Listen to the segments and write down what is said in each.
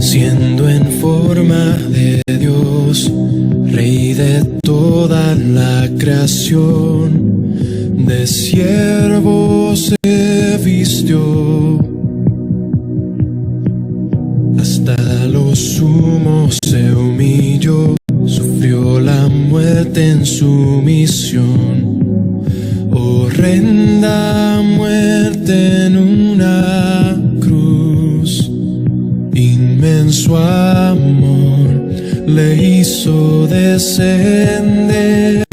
siendo en forma de Dios, Rey de toda la creación, de siervo se vistió, hasta lo sumo se humilló, sufrió la muerte en su misión, horrenda muerte en una cruz. Inmenso amor le hizo descender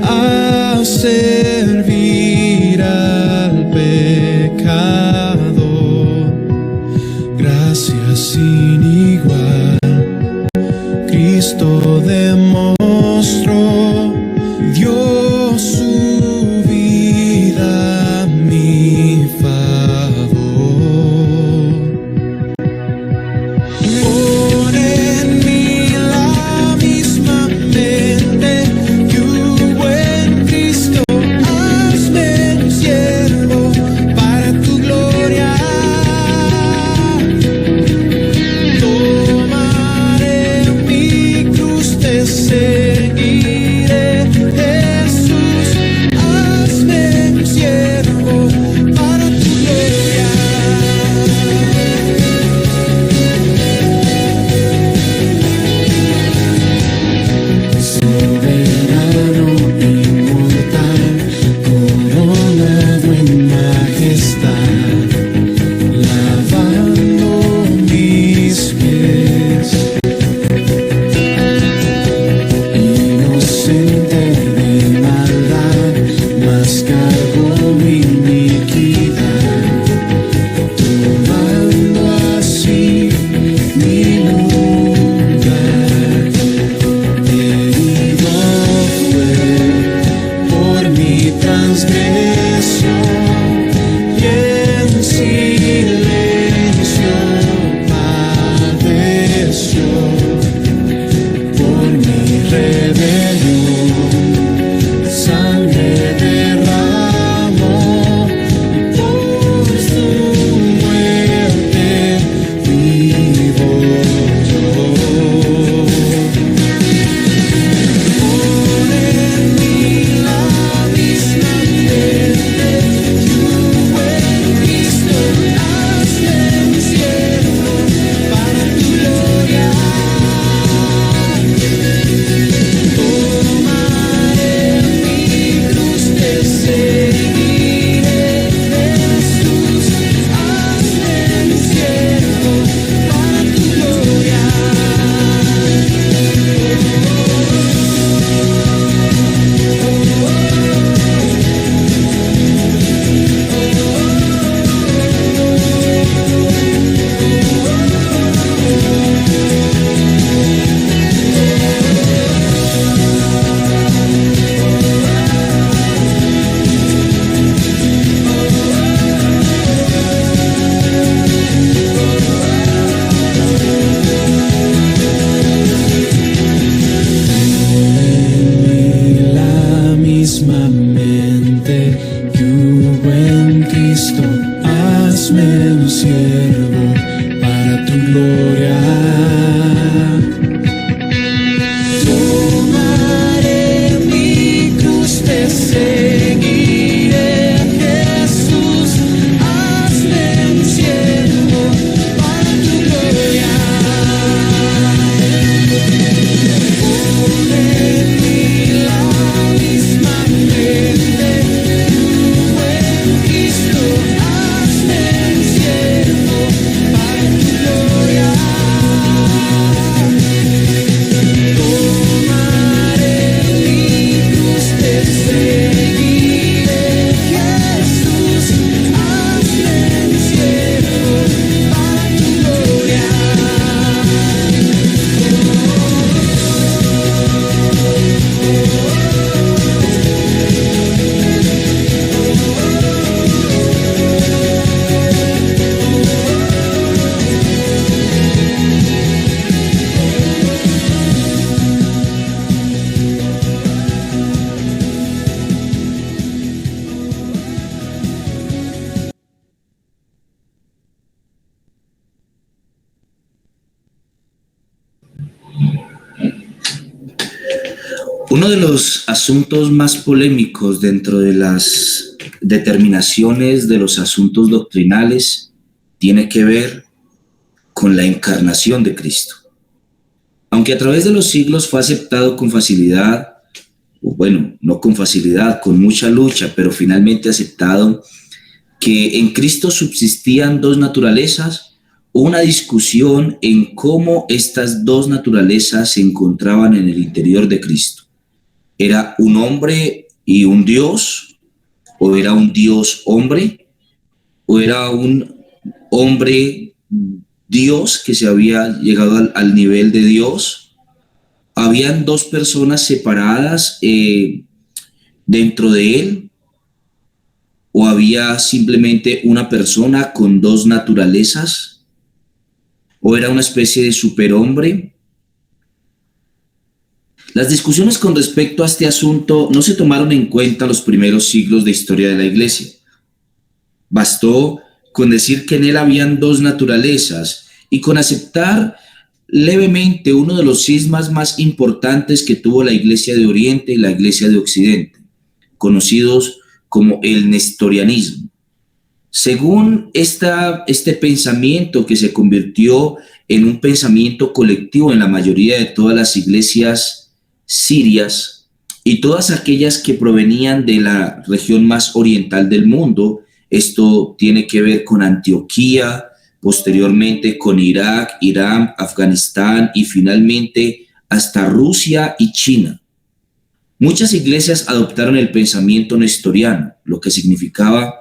a servir al pecador. Gracias sin igual Cristo demostró, dio su vida a mi favor. Pon en mí la misma mente que hubo en Cristo, hazme un siervo para tu gloria. Tomaré mi cruz, te seguiré. Jesús, hazme un siervo para tu gloria. Soberano, inmortal, coronado en majestad, lavando mis pies. Inocente de maldad, mas cargó mi iniquidad, tomando así mi lugar. Herido fue por mi transgresión y en silencio padeció por mi rebelión. Sangre derramó y por su muerte vivo yo. Pon en mí la misma mente que hubo en Cristo, hazme un siervo para tu gloria. Tomaré mi cruz, te seguiré. Jesús, hazme un siervo para tu gloria. La misma mente que hubo en Cristo, hazme un siervo para tu gloria. Tomaré mi cruz, te seguiré. Jesús, hazme un siervo para tu gloria. Pon en mí la misma mente que hubo en Cristo, hazme un siervo para Uno de los asuntos más polémicos dentro de las determinaciones de los asuntos doctrinales tiene que ver con la encarnación de Cristo. Aunque a través de los siglos fue aceptado con facilidad, o bueno, no con facilidad, con mucha lucha, pero finalmente aceptado que en Cristo subsistían dos naturalezas, una discusión en cómo estas dos naturalezas se encontraban en el interior de Cristo. ¿Era un hombre y un Dios? ¿O era un Dios hombre? ¿O era un hombre Dios que se había llegado al nivel de Dios? ¿Habían dos personas separadas dentro de él? ¿O había simplemente una persona con dos naturalezas? ¿O era una especie de superhombre? Las discusiones con respecto a este asunto no se tomaron en cuenta los primeros siglos de historia de la Iglesia. Bastó con decir que en él habían dos naturalezas y con aceptar levemente uno de los cismas más importantes que tuvo la Iglesia de Oriente y la Iglesia de Occidente, conocidos como el nestorianismo. Según este pensamiento que se convirtió en un pensamiento colectivo en la mayoría de todas las iglesias sirias y todas aquellas que provenían de la región más oriental del mundo, esto tiene que ver con Antioquía, posteriormente con Irak, Irán, Afganistán y finalmente hasta Rusia y China. Muchas iglesias adoptaron el pensamiento nestoriano, lo que significaba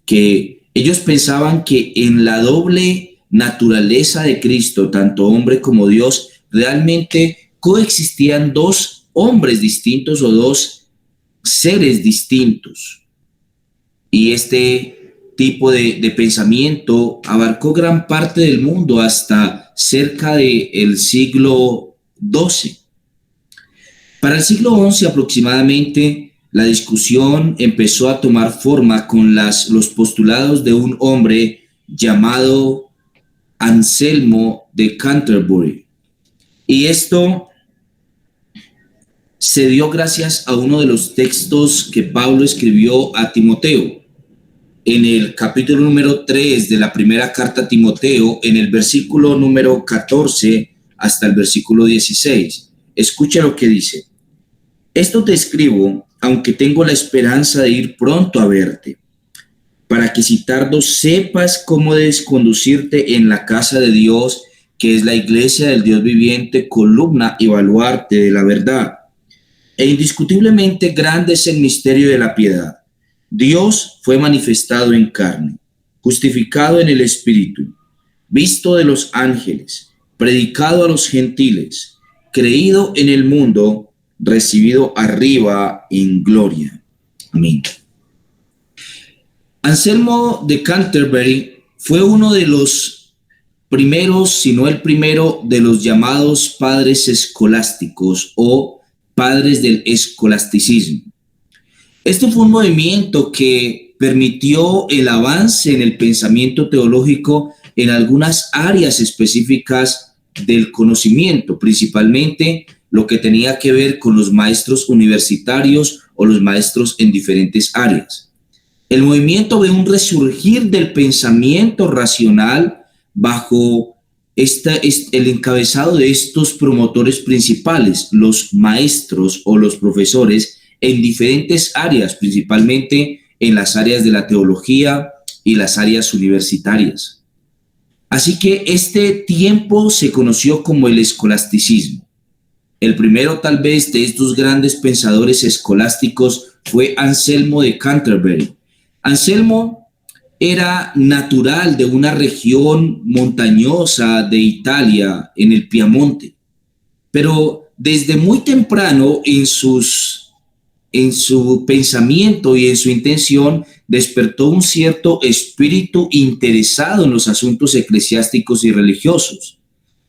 que ellos pensaban que en la doble naturaleza de Cristo, tanto hombre como Dios, realmente coexistían dos hombres distintos o dos seres distintos. Y este tipo de pensamiento abarcó gran parte del mundo hasta cerca del siglo XII. Para el siglo XI aproximadamente, la discusión empezó a tomar forma con los postulados de un hombre llamado Anselmo de Canterbury. Y esto se dio gracias a uno de los textos que Pablo escribió a Timoteo. En el capítulo número 3 de la primera carta a Timoteo, en el versículo número 14 hasta el versículo 16. Escucha lo que dice. Esto te escribo, aunque tengo la esperanza de ir pronto a verte, para que si tardo sepas cómo debes conducirte en la casa de Dios, que es la iglesia del Dios viviente, columna y baluarte de la verdad. E indiscutiblemente grande es el misterio de la piedad. Dios fue manifestado en carne, justificado en el Espíritu, visto de los ángeles, predicado a los gentiles, creído en el mundo, recibido arriba en gloria. Amén. Anselmo de Canterbury fue uno de los primeros, si no el primero, de los llamados padres escolásticos o padres del escolasticismo. Este fue un movimiento que permitió el avance en el pensamiento teológico en algunas áreas específicas del conocimiento, principalmente lo que tenía que ver con los maestros universitarios o los maestros en diferentes áreas. El movimiento ve un resurgir del pensamiento racional bajo el encabezado de estos promotores principales, los maestros o los profesores en diferentes áreas, principalmente en las áreas de la teología y las áreas universitarias. Así que este tiempo se conoció como el escolasticismo. El primero tal vez de estos grandes pensadores escolásticos fue Anselmo de Canterbury. Anselmo era natural de una región montañosa de Italia, en el Piamonte, pero desde muy temprano en su pensamiento y en su intención despertó un cierto espíritu interesado en los asuntos eclesiásticos y religiosos.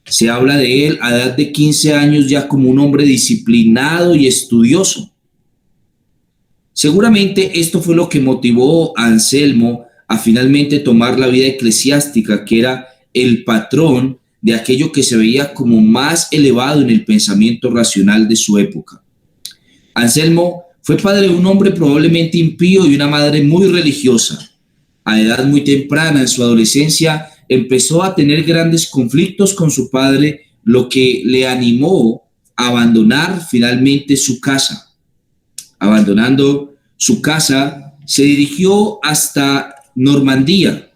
Se habla de él a edad de 15 años ya como un hombre disciplinado y estudioso. Seguramente esto fue lo que motivó a Anselmo a finalmente tomar la vida eclesiástica, que era el patrón de aquello que se veía como más elevado en el pensamiento racional de su época. Anselmo fue padre de un hombre probablemente impío y una madre muy religiosa. A edad muy temprana, en su adolescencia, empezó a tener grandes conflictos con su padre, lo que le animó a abandonar finalmente su casa. Abandonando su casa, se dirigió hasta Normandía,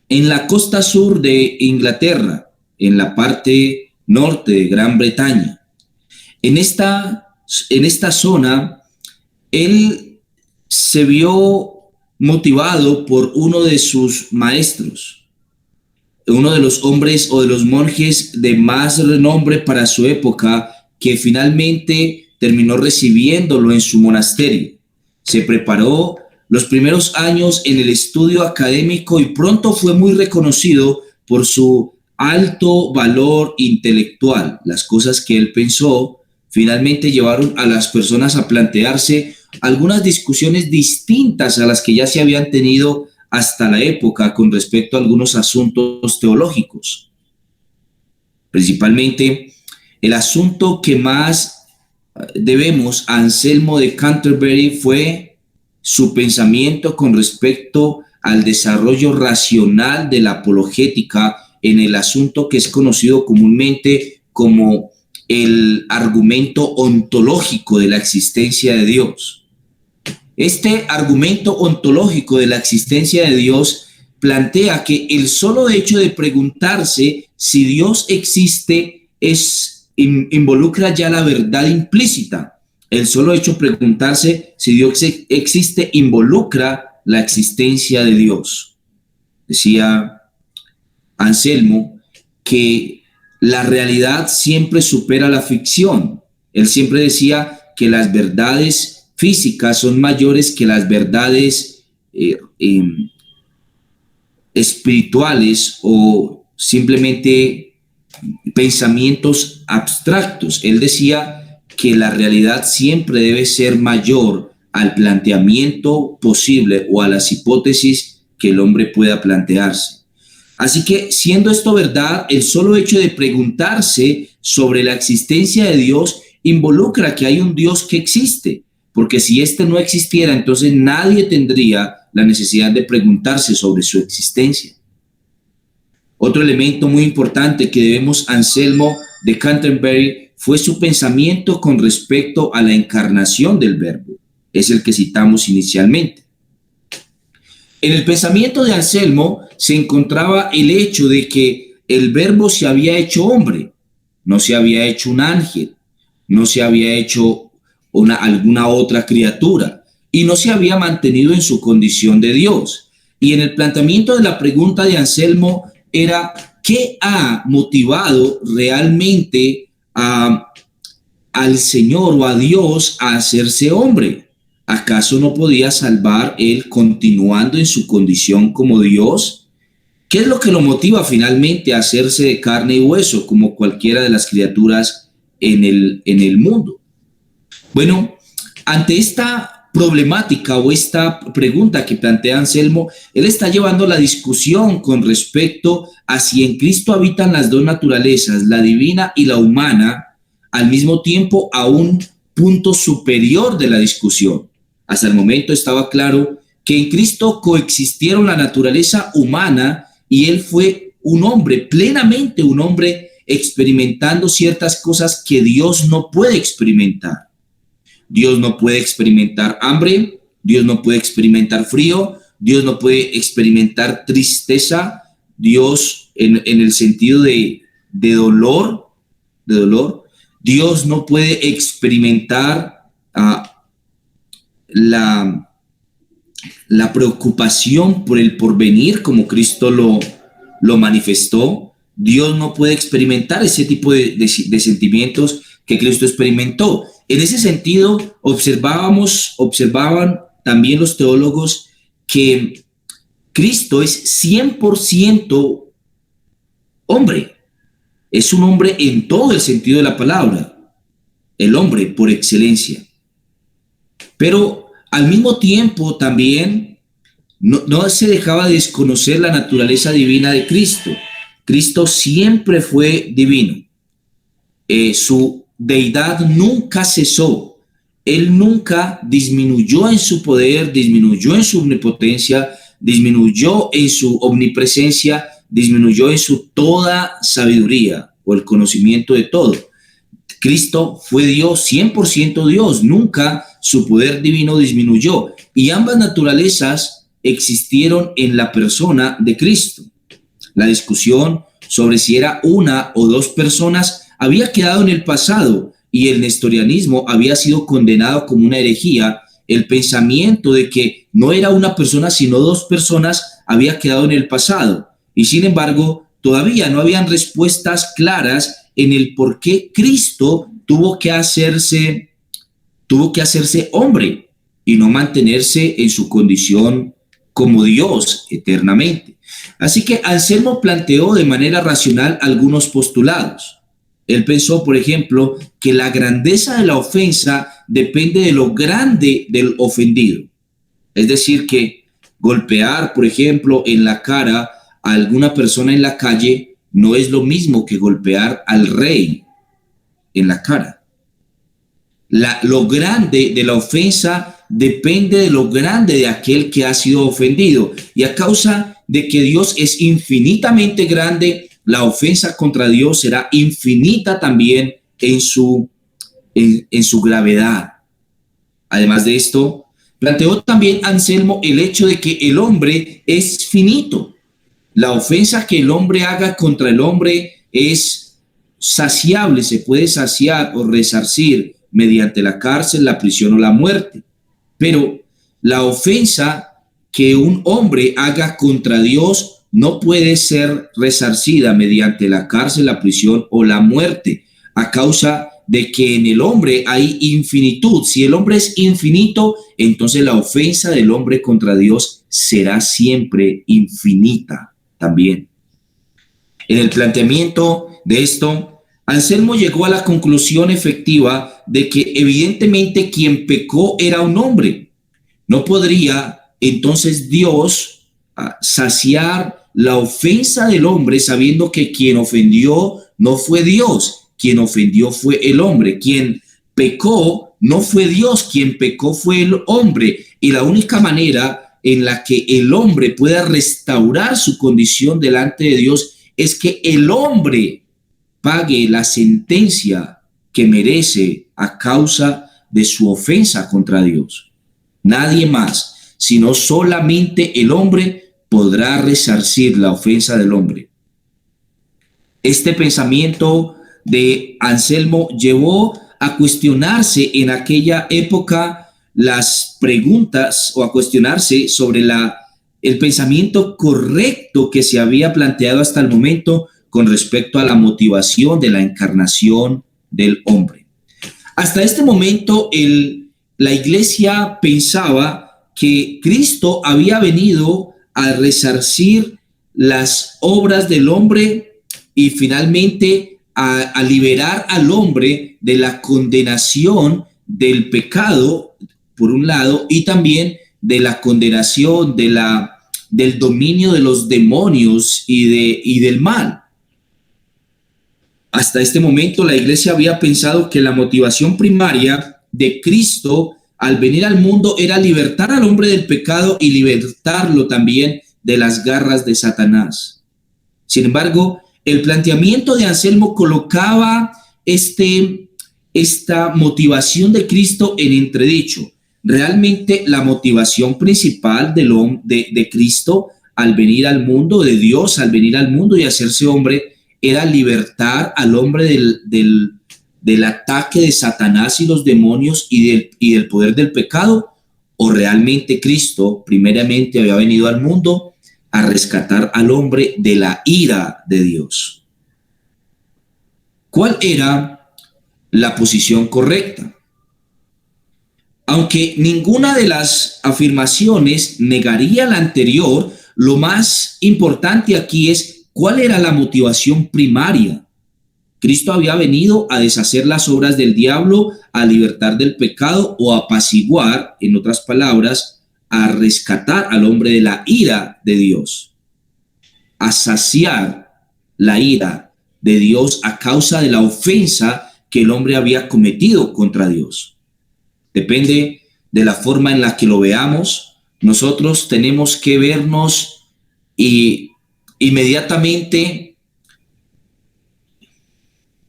en la costa sur de Inglaterra, en la parte norte de Gran Bretaña. En esta zona, él se vio motivado por uno de sus maestros, uno de los hombres o de los monjes de más renombre para su época, que finalmente terminó recibiéndolo en su monasterio. Se preparó los primeros años en el estudio académico y pronto fue muy reconocido por su alto valor intelectual. Las cosas que él pensó finalmente llevaron a las personas a plantearse algunas discusiones distintas a las que ya se habían tenido hasta la época con respecto a algunos asuntos teológicos. Principalmente, el asunto que más debemos a Anselmo de Canterbury fue su pensamiento con respecto al desarrollo racional de la apologética en el asunto que es conocido comúnmente como el argumento ontológico de la existencia de Dios. Este argumento ontológico de la existencia de Dios plantea que el solo hecho de preguntarse si Dios existe involucra ya la verdad implícita. El solo hecho de preguntarse si Dios existe involucra la existencia de Dios. Decía Anselmo que la realidad siempre supera la ficción. Él siempre decía que las verdades físicas son mayores que las verdades espirituales o simplemente pensamientos abstractos. Él decía que la realidad siempre debe ser mayor al planteamiento posible o a las hipótesis que el hombre pueda plantearse. Así que, siendo esto verdad, el solo hecho de preguntarse sobre la existencia de Dios involucra que hay un Dios que existe, porque si éste no existiera, entonces nadie tendría la necesidad de preguntarse sobre su existencia. Otro elemento muy importante que debemos a Anselmo de Canterbury fue su pensamiento con respecto a la encarnación del Verbo. Es el que citamos inicialmente. En el pensamiento de Anselmo se encontraba el hecho de que el Verbo se había hecho hombre, no se había hecho un ángel, no se había hecho alguna otra criatura y no se había mantenido en su condición de Dios. Y en el planteamiento de la pregunta de Anselmo era: ¿qué ha motivado realmente al Señor o a Dios a hacerse hombre? ¿Acaso no podía salvar él continuando en su condición como Dios? ¿Qué es lo que lo motiva finalmente a hacerse de carne y hueso como cualquiera de las criaturas en el mundo? Bueno, ante esta problemática o esta pregunta que plantea Anselmo, él está llevando la discusión con respecto a si en Cristo habitan las dos naturalezas, la divina y la humana, al mismo tiempo a un punto superior de la discusión. Hasta el momento estaba claro que en Cristo coexistieron la naturaleza humana y él fue un hombre, plenamente un hombre, experimentando ciertas cosas que Dios no puede experimentar. Dios no puede experimentar hambre, Dios no puede experimentar frío, Dios no puede experimentar tristeza, Dios en el sentido de dolor, Dios no puede experimentar la preocupación por el porvenir como Cristo lo manifestó. Dios no puede experimentar ese tipo de sentimientos que Cristo experimentó. En ese sentido, observaban también los teólogos que Cristo es 100% hombre. Es un hombre en todo el sentido de la palabra, el hombre por excelencia. Pero al mismo tiempo también no se dejaba de desconocer la naturaleza divina de Cristo. Cristo siempre fue divino. Su deidad nunca cesó. Él nunca disminuyó en su poder, disminuyó en su omnipotencia, disminuyó en su omnipresencia, disminuyó en su toda sabiduría o el conocimiento de todo. Cristo fue Dios, 100% Dios, nunca su poder divino disminuyó. Y ambas naturalezas existieron en la persona de Cristo. La discusión sobre si era una o dos personas había quedado en el pasado y el nestorianismo había sido condenado como una herejía. El pensamiento de que no era una persona sino dos personas había quedado en el pasado. Y sin embargo, todavía no habían respuestas claras en el por qué Cristo tuvo que hacerse hombre y no mantenerse en su condición como Dios eternamente. Así que Anselmo planteó de manera racional algunos postulados. Él pensó, por ejemplo, que la grandeza de la ofensa depende de lo grande del ofendido. Es decir, que golpear, por ejemplo, en la cara a alguna persona en la calle no es lo mismo que golpear al rey en la cara. Lo grande de la ofensa depende de lo grande de aquel que ha sido ofendido. Y a causa de que Dios es infinitamente grande, la ofensa contra Dios será infinita también en su gravedad. Además de esto, planteó también Anselmo el hecho de que el hombre es finito. La ofensa que el hombre haga contra el hombre es saciable, se puede saciar o resarcir mediante la cárcel, la prisión o la muerte. Pero la ofensa que un hombre haga contra Dios no puede ser resarcida mediante la cárcel, la prisión o la muerte, a causa de que en el hombre hay infinitud. Si el hombre es infinito, entonces la ofensa del hombre contra Dios será siempre infinita también. En el planteamiento de esto, Anselmo llegó a la conclusión efectiva de que evidentemente quien pecó era un hombre. No podría entonces Dios saciar la ofensa del hombre sabiendo que quien ofendió no fue Dios, quien ofendió fue el hombre, quien pecó no fue Dios, quien pecó fue el hombre. Y la única manera en la que el hombre pueda restaurar su condición delante de Dios es que el hombre pague la sentencia que merece a causa de su ofensa contra Dios. Nadie más, sino solamente el hombre podrá resarcir la ofensa del hombre. Este pensamiento de Anselmo llevó a cuestionarse en aquella época las preguntas o a cuestionarse sobre el pensamiento correcto que se había planteado hasta el momento con respecto a la motivación de la encarnación del hombre. Hasta este momento la iglesia pensaba que Cristo había venido a resarcir las obras del hombre y finalmente a liberar al hombre de la condenación del pecado, por un lado, y también de la condenación del dominio de los demonios y del mal. Hasta este momento la iglesia había pensado que la motivación primaria de Cristo al venir al mundo era libertar al hombre del pecado y libertarlo también de las garras de Satanás. Sin embargo, el planteamiento de Anselmo colocaba esta motivación de Cristo en entredicho. Realmente la motivación principal de Cristo al venir al mundo, de Dios al venir al mundo y hacerse hombre, era libertar al hombre del ataque de Satanás y los demonios y del poder del pecado, o realmente Cristo primeramente había venido al mundo a rescatar al hombre de la ira de Dios. ¿Cuál era la posición correcta? Aunque ninguna de las afirmaciones negaría la anterior, lo más importante aquí es cuál era la motivación primaria. Cristo había venido a deshacer las obras del diablo, a libertar del pecado o a apaciguar, en otras palabras, a rescatar al hombre de la ira de Dios, a saciar la ira de Dios a causa de la ofensa que el hombre había cometido contra Dios. depende de la forma en la que lo veamos. Nosotros tenemos que vernos y inmediatamente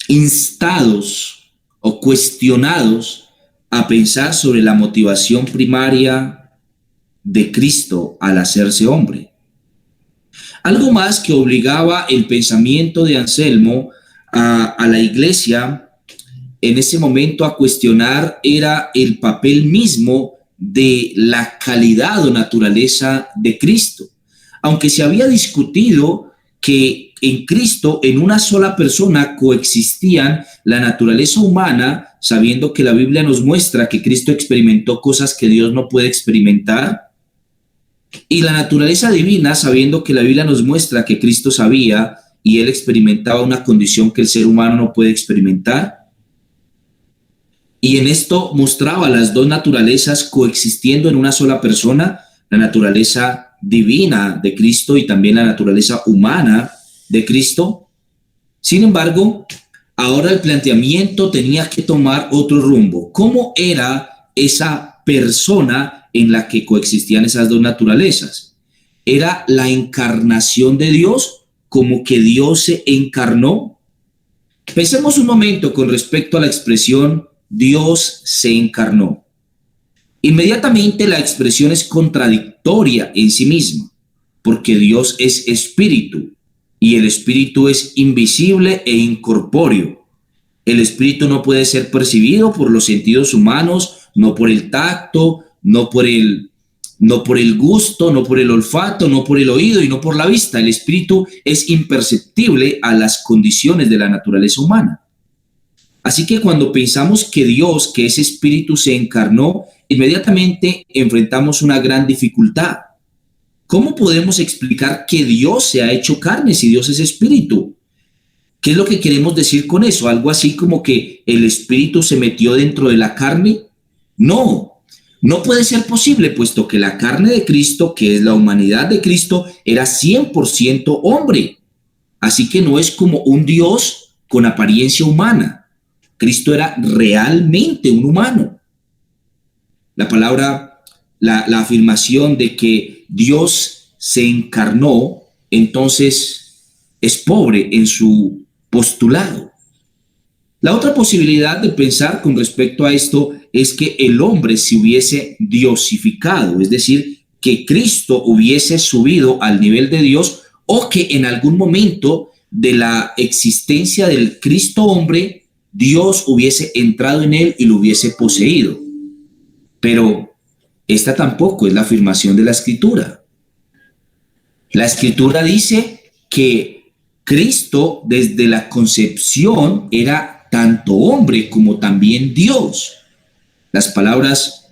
instados o cuestionados a pensar sobre la motivación primaria de Cristo al hacerse hombre. Algo más que obligaba el pensamiento de Anselmo a la iglesia en ese momento a cuestionar era el papel mismo de la calidad o naturaleza de Cristo. Aunque se había discutido que en Cristo, en una sola persona, coexistían la naturaleza humana, sabiendo que la Biblia nos muestra que Cristo experimentó cosas que Dios no puede experimentar, y la naturaleza divina, sabiendo que la Biblia nos muestra que Cristo sabía y él experimentaba una condición que el ser humano no puede experimentar. Y en esto mostraba las dos naturalezas coexistiendo en una sola persona, la naturaleza divina de Cristo y también la naturaleza humana de Cristo. Sin embargo, ahora el planteamiento tenía que tomar otro rumbo. ¿Cómo era esa persona en la que coexistían esas dos naturalezas? ¿Era la encarnación de Dios, como que Dios se encarnó? Pensemos un momento con respecto a la expresión Dios se encarnó. Inmediatamente la expresión es contradictoria en sí misma, porque Dios es espíritu y el espíritu es invisible e incorpóreo. El espíritu no puede ser percibido por los sentidos humanos, no por el tacto, no por el gusto, no por el olfato, no por el oído y no por la vista. El espíritu es imperceptible a las condiciones de la naturaleza humana. Así que cuando pensamos que Dios, que es espíritu, se encarnó, inmediatamente enfrentamos una gran dificultad. ¿Cómo podemos explicar que Dios se ha hecho carne si Dios es espíritu? ¿Qué es lo que queremos decir con eso? ¿Algo así como que el espíritu se metió dentro de la carne? No, no puede ser posible, puesto que la carne de Cristo, que es la humanidad de Cristo, era 100% hombre. Así que no es como un Dios con apariencia humana. Cristo era realmente un humano. La palabra, la afirmación de que Dios se encarnó, entonces es pobre en su postulado. La otra posibilidad de pensar con respecto a esto es que el hombre se hubiese diosificado, es decir, que Cristo hubiese subido al nivel de Dios o que en algún momento de la existencia del Cristo hombre, Dios hubiese entrado en él y lo hubiese poseído. Pero esta tampoco es la afirmación de la Escritura. La Escritura dice que Cristo desde la concepción era tanto hombre como también Dios. Las palabras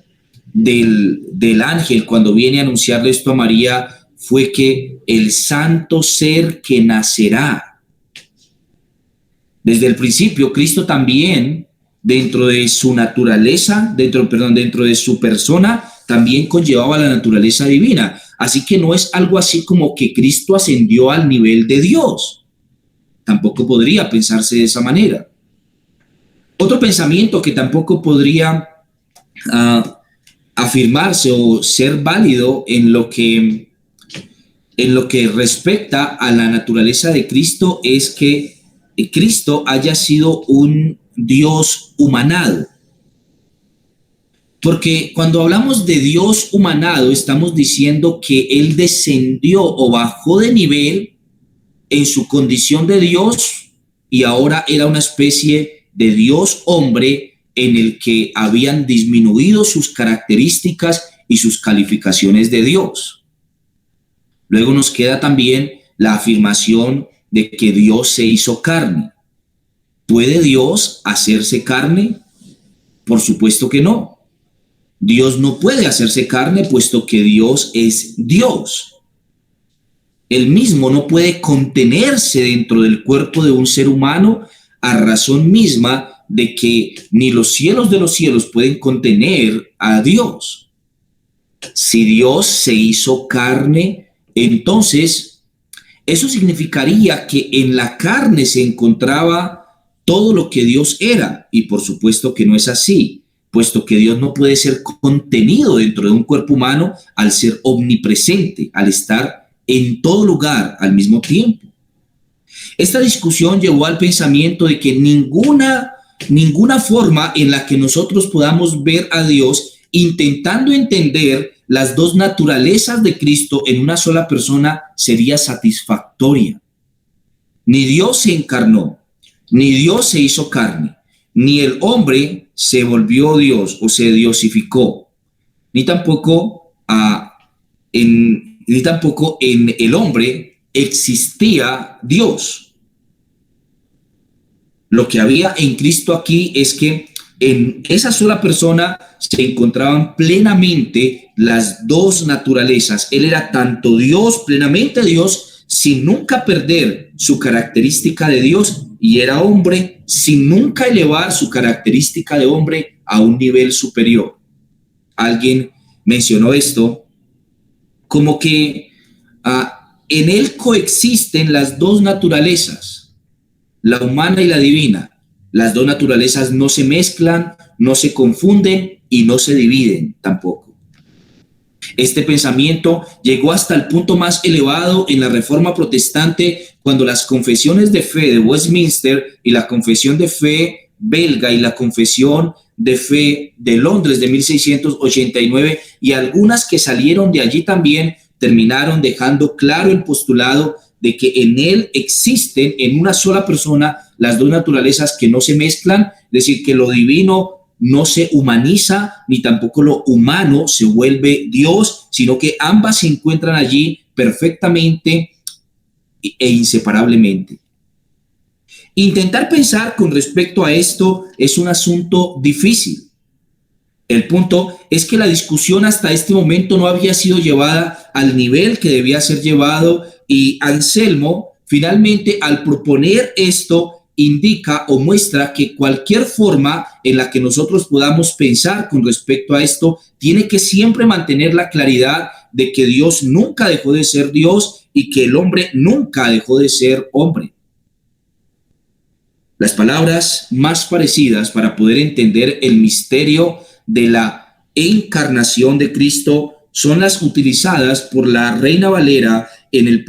del ángel cuando viene a anunciarle esto a María fue que el santo ser que nacerá. Desde el principio, Cristo también, dentro de su naturaleza, dentro de su persona, también conllevaba la naturaleza divina. Así que no es algo así como que Cristo ascendió al nivel de Dios. Tampoco podría pensarse de esa manera. Otro pensamiento que tampoco podría afirmarse o ser válido en lo que respecta a la naturaleza de Cristo es que Cristo haya sido un Dios humanado. Porque cuando hablamos de Dios humanado, estamos diciendo que Él descendió o bajó de nivel en su condición de Dios y ahora era una especie de Dios hombre en el que habían disminuido sus características y sus calificaciones de Dios. Luego nos queda también la afirmación de que Dios se hizo carne. ¿Puede Dios hacerse carne? Por supuesto que no. Dios no puede hacerse carne puesto que Dios es Dios. Él mismo no puede contenerse dentro del cuerpo de un ser humano a razón misma de que ni los cielos de los cielos pueden contener a Dios. Si Dios se hizo carne, entonces eso significaría que en la carne se encontraba todo lo que Dios era, y por supuesto que no es así, puesto que Dios no puede ser contenido dentro de un cuerpo humano al ser omnipresente, al estar en todo lugar al mismo tiempo. Esta discusión llevó al pensamiento de que ninguna forma en la que nosotros podamos ver a Dios intentando entender las dos naturalezas de Cristo en una sola persona sería satisfactoria. Ni Dios se encarnó, ni Dios se hizo carne, ni el hombre se volvió Dios o se diosificó, ni tampoco en el hombre existía Dios. Lo que había en Cristo aquí es que en esa sola persona se encontraban plenamente las dos naturalezas. Él era tanto Dios, plenamente Dios, sin nunca perder su característica de Dios, y era hombre sin nunca elevar su característica de hombre a un nivel superior. Alguien mencionó esto como que en él coexisten las dos naturalezas, la humana y la divina. Las dos naturalezas no se mezclan, no se confunden y no se dividen tampoco. Este pensamiento llegó hasta el punto más elevado en la Reforma Protestante, cuando las confesiones de fe de Westminster y la confesión de fe belga y la confesión de fe de Londres de 1689 y algunas que salieron de allí también terminaron dejando claro el postulado de que en él existen en una sola persona las dos naturalezas que no se mezclan, es decir, que lo divino no se humaniza, ni tampoco lo humano se vuelve Dios, sino que ambas se encuentran allí perfectamente e inseparablemente. Intentar pensar con respecto a esto es un asunto difícil. El punto es que la discusión hasta este momento no había sido llevada al nivel que debía ser llevado, y Anselmo finalmente, al proponer esto, indica o muestra que cualquier forma en la que nosotros podamos pensar con respecto a esto tiene que siempre mantener la claridad de que Dios nunca dejó de ser Dios y que el hombre nunca dejó de ser hombre. Las palabras más parecidas para poder entender el misterio de la encarnación de Cristo son las utilizadas por la Reina Valera en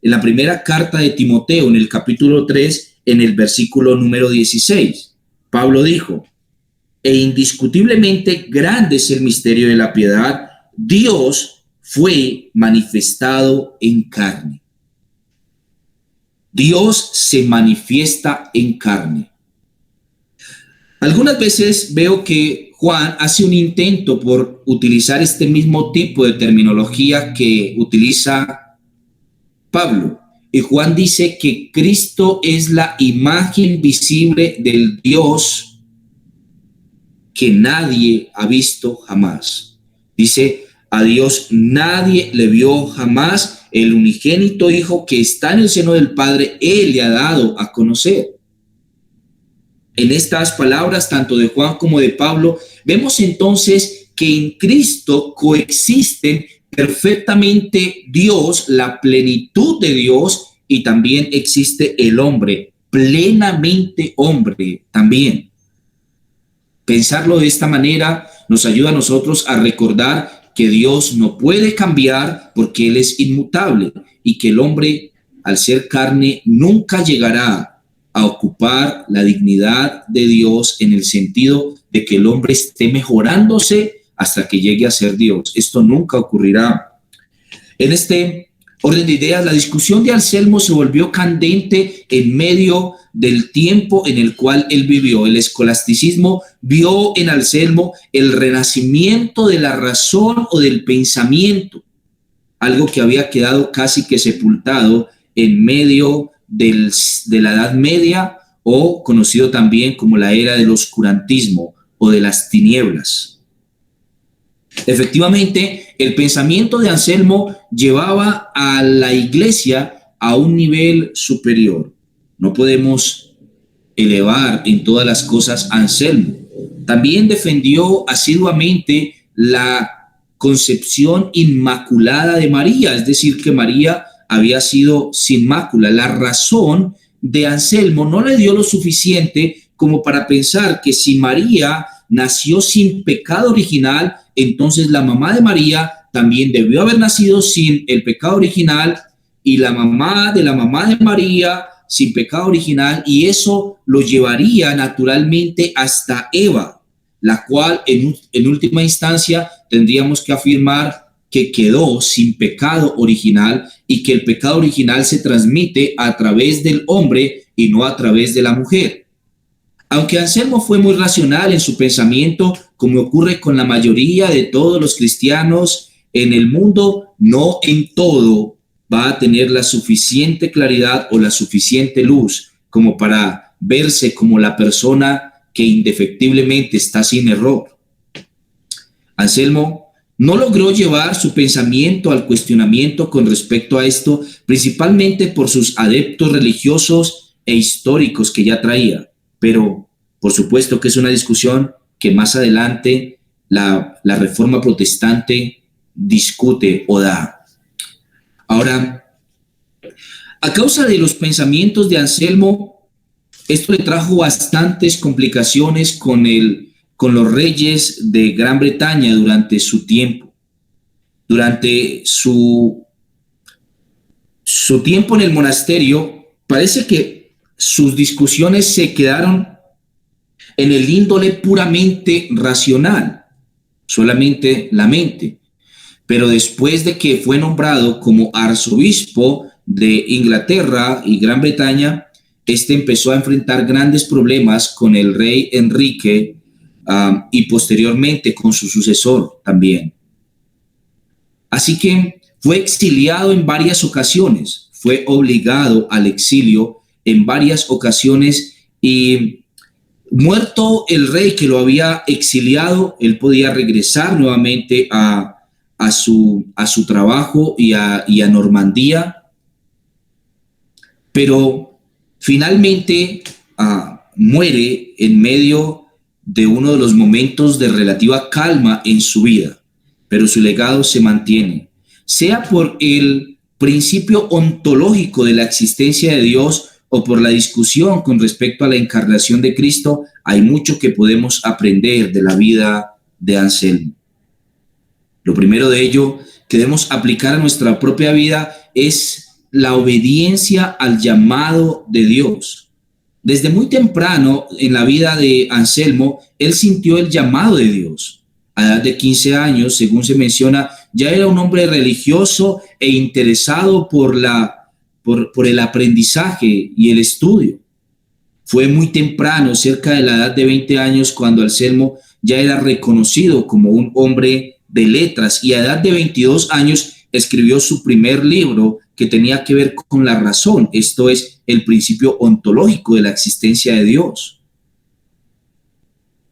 la primera carta de Timoteo, en el capítulo 3, en el versículo número 16. Pablo dijo: e indiscutiblemente grande es el misterio de la piedad, Dios fue manifestado en carne. Dios se manifiesta en carne. Algunas veces veo que Juan hace un intento por utilizar este mismo tipo de terminología que utiliza Pablo. Y Juan dice que Cristo es la imagen visible del Dios que nadie ha visto jamás. Dice: a Dios nadie le vio jamás, el unigénito Hijo que está en el seno del Padre, Él le ha dado a conocer. En estas palabras, tanto de Juan como de Pablo, vemos entonces que en Cristo coexisten perfectamente Dios, la plenitud de Dios, y también existe el hombre, plenamente hombre también. Pensarlo de esta manera nos ayuda a nosotros a recordar que Dios no puede cambiar porque Él es inmutable, y que el hombre, al ser carne, nunca llegará a ocupar la dignidad de Dios, en el sentido de que el hombre esté mejorándose hasta que llegue a ser Dios. Esto nunca ocurrirá. En este orden de ideas, la discusión de Anselmo se volvió candente en medio del tiempo en el cual él vivió. El escolasticismo vio en Anselmo el renacimiento de la razón o del pensamiento, algo que había quedado casi que sepultado en medio de la Edad Media, o conocido también como la era del oscurantismo o de las tinieblas. Efectivamente, el pensamiento de Anselmo llevaba a la iglesia a un nivel superior. No podemos elevar en todas las cosas a Anselmo. También defendió asiduamente la concepción inmaculada de María, es decir, que María había sido sin mácula. La razón de Anselmo no le dio lo suficiente como para pensar que si María nació sin pecado original, entonces la mamá de María también debió haber nacido sin el pecado original, y la mamá de María sin pecado original, y eso lo llevaría naturalmente hasta Eva, la cual en última instancia tendríamos que afirmar que quedó sin pecado original, y que el pecado original se transmite a través del hombre y no a través de la mujer. Aunque Anselmo fue muy racional en su pensamiento, como ocurre con la mayoría de todos los cristianos en el mundo, no en todo va a tener la suficiente claridad o la suficiente luz como para verse como la persona que indefectiblemente está sin error. Anselmo no logró llevar su pensamiento al cuestionamiento con respecto a esto, principalmente por sus adeptos religiosos e históricos que ya traía, pero por supuesto que es una discusión que más adelante la Reforma Protestante discute o da. Ahora, a causa de los pensamientos de Anselmo, esto le trajo bastantes complicaciones con los reyes de Gran Bretaña durante su tiempo. Durante su tiempo en el monasterio, parece que sus discusiones se quedaron en el índole puramente racional, solamente la mente. Pero después de que fue nombrado como arzobispo de Inglaterra y Gran Bretaña, empezó a enfrentar grandes problemas con el rey Enrique y posteriormente con su sucesor también. Así que fue exiliado en varias ocasiones, fue obligado al exilio en varias ocasiones, y muerto el rey que lo había exiliado, él podía regresar nuevamente a su trabajo y a Normandía, pero finalmente muere en medio de uno de los momentos de relativa calma en su vida, pero su legado se mantiene, sea por el principio ontológico de la existencia de Dios o por la discusión con respecto a la encarnación de Cristo. Hay mucho que podemos aprender de la vida de Anselmo. Lo primero de ello que debemos aplicar a nuestra propia vida es la obediencia al llamado de Dios. Desde muy temprano en la vida de Anselmo, él sintió el llamado de Dios. A edad de 15 años, según se menciona, ya era un hombre religioso e interesado por el aprendizaje y el estudio. Fue muy temprano, cerca de la edad de 20 años, cuando Anselmo ya era reconocido como un hombre de letras, y a edad de 22 años escribió su primer libro que tenía que ver con la razón, esto es, el principio ontológico de la existencia de Dios.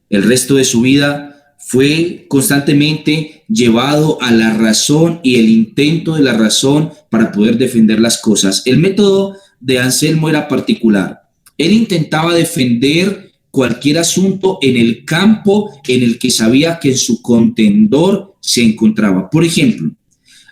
El resto de su vida fue constantemente llevado a la razón y el intento de la razón para poder defender las cosas. El método de Anselmo era particular. Él intentaba defender cualquier asunto en el campo en el que sabía que su contendor se encontraba. Por ejemplo,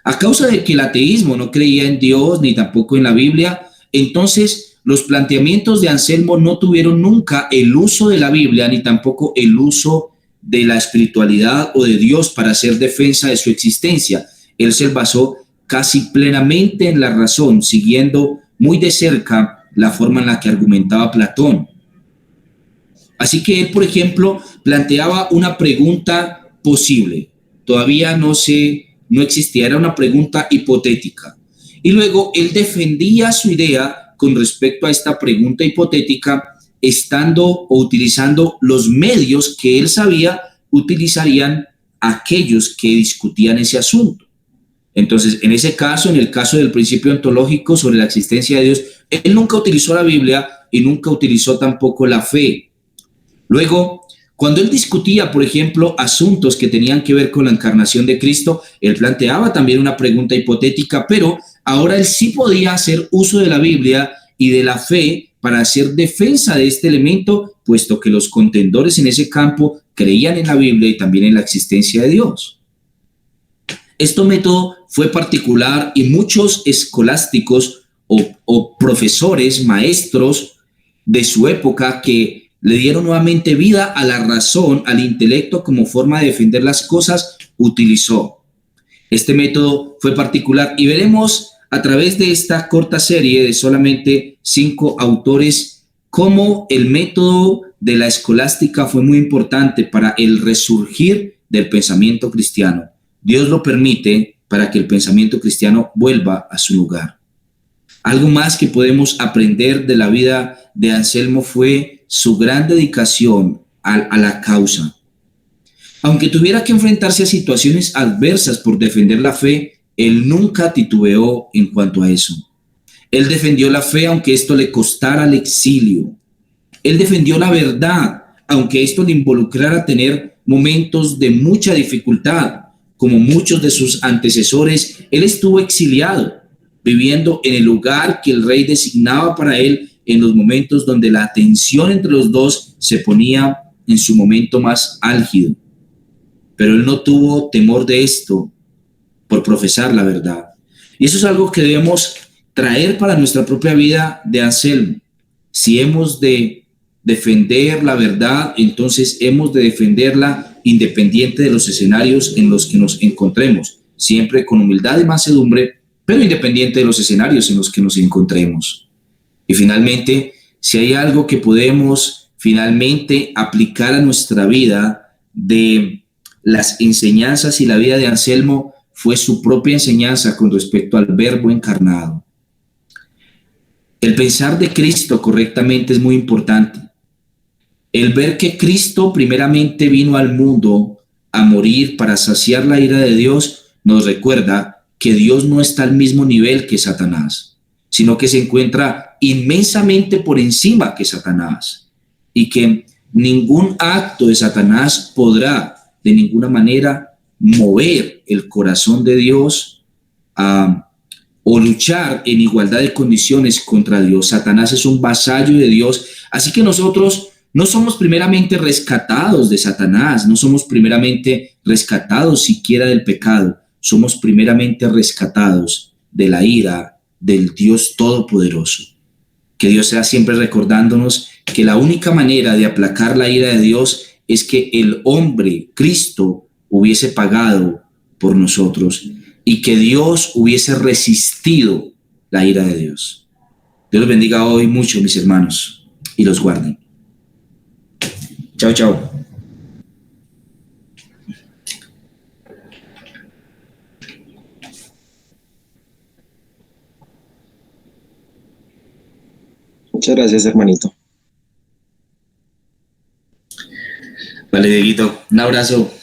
a causa de que el ateísmo no creía en Dios ni tampoco en la Biblia, entonces los planteamientos de Anselmo no tuvieron nunca el uso de la Biblia ni tampoco el uso de la espiritualidad o de Dios para hacer defensa de su existencia. Él se basó casi plenamente en la razón, siguiendo muy de cerca la forma en la que argumentaba Platón. Así que él, por ejemplo, planteaba una pregunta posible. Todavía no existía, era una pregunta hipotética. Y luego él defendía su idea con respecto a esta pregunta hipotética, estando o utilizando los medios que él sabía utilizarían aquellos que discutían ese asunto. Entonces, en ese caso, en el caso del principio ontológico sobre la existencia de Dios, él nunca utilizó la Biblia y nunca utilizó tampoco la fe. Luego, cuando él discutía, por ejemplo, asuntos que tenían que ver con la encarnación de Cristo, él planteaba también una pregunta hipotética, pero ahora él sí podía hacer uso de la Biblia y de la fe para hacer defensa de este elemento, puesto que los contendores en ese campo creían en la Biblia y también en la existencia de Dios. Este método fue particular y muchos escolásticos o profesores, maestros de su época que le dieron nuevamente vida a la razón, al intelecto como forma de defender las cosas, utilizó. Este método fue particular y veremos a través de esta corta serie de solamente 5 autores cómo el método de la escolástica fue muy importante para el resurgir del pensamiento cristiano. Dios lo permite para que el pensamiento cristiano vuelva a su lugar. Algo más que podemos aprender de la vida de Anselmo fue su gran dedicación a la causa. Aunque tuviera que enfrentarse a situaciones adversas por defender la fe, él nunca titubeó en cuanto a eso. Él defendió la fe aunque esto le costara el exilio. Él defendió la verdad aunque esto le involucrara tener momentos de mucha dificultad. Como muchos de sus antecesores, él estuvo exiliado, viviendo en el lugar que el rey designaba para él en los momentos donde la tensión entre los dos se ponía en su momento más álgido. Pero él no tuvo temor de esto por profesar la verdad. Y eso es algo que debemos traer para nuestra propia vida de Anselmo. Si hemos de defender la verdad, entonces hemos de defenderla independiente de los escenarios en los que nos encontremos, siempre con humildad y mansedumbre, pero independiente de los escenarios en los que nos encontremos. Y finalmente, si hay algo que podemos finalmente aplicar a nuestra vida de las enseñanzas y la vida de Anselmo, fue su propia enseñanza con respecto al Verbo encarnado. El pensar de Cristo correctamente es muy importante. El ver que Cristo primeramente vino al mundo a morir para saciar la ira de Dios nos recuerda que Dios no está al mismo nivel que Satanás, sino que se encuentra inmensamente por encima que Satanás y que ningún acto de Satanás podrá de ninguna manera mover el corazón de Dios o luchar en igualdad de condiciones contra Dios. Satanás es un vasallo de Dios, así que nosotros no somos primeramente rescatados de Satanás, no somos primeramente rescatados siquiera del pecado, somos primeramente rescatados de la ira del Dios Todopoderoso. Que Dios sea siempre recordándonos que la única manera de aplacar la ira de Dios es que el hombre, Cristo, hubiese pagado por nosotros y que Dios hubiese resistido la ira de Dios. Dios los bendiga hoy mucho, mis hermanos, y los guarde. Chao, chao. Muchas gracias, hermanito. Vale, Dieguito, un abrazo.